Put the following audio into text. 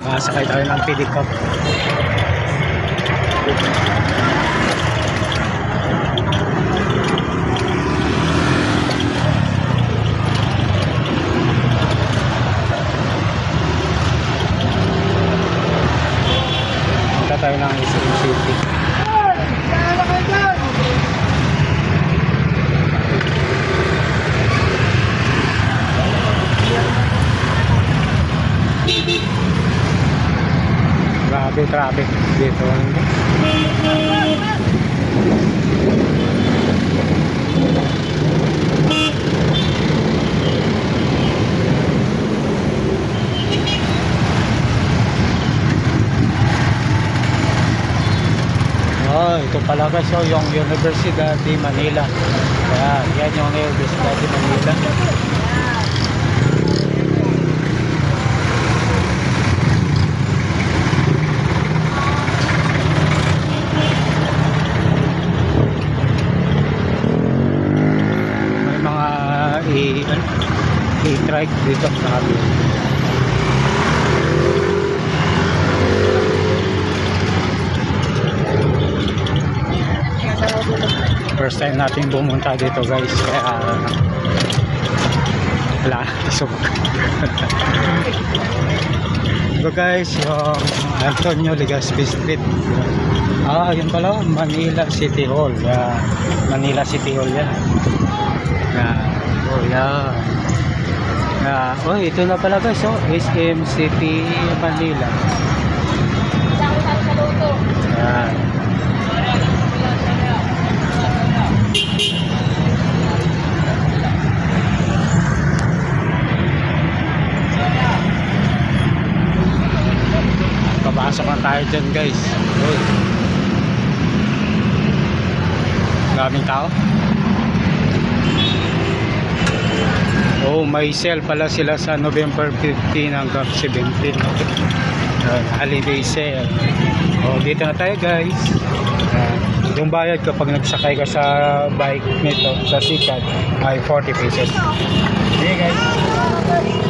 Sakay tayo ng pedicab. Punta tayo ng SM City. Grabe traffic dito. Oh, ito pala guys, so yung Universidad de Manila. Yan yung Universidad de Manila. I-trike dito sa amin. First time natin bumunta dito guys, kaya wala, isok. Ito guys, yung Antonio Legazpi Street. Yun pala, Manila City Hall. Manila City Hall yan. Ito na pala guys, SM City Manila. Papasok na tayo dyan guys. Daming tao. May sale pala sila sa November 15 hanggang 17. Holiday sale. Dito na tayo guys. Yung bayad kapag nagsakay ka sa bike nito sa Sikat ay 40 pesos. Okay guys.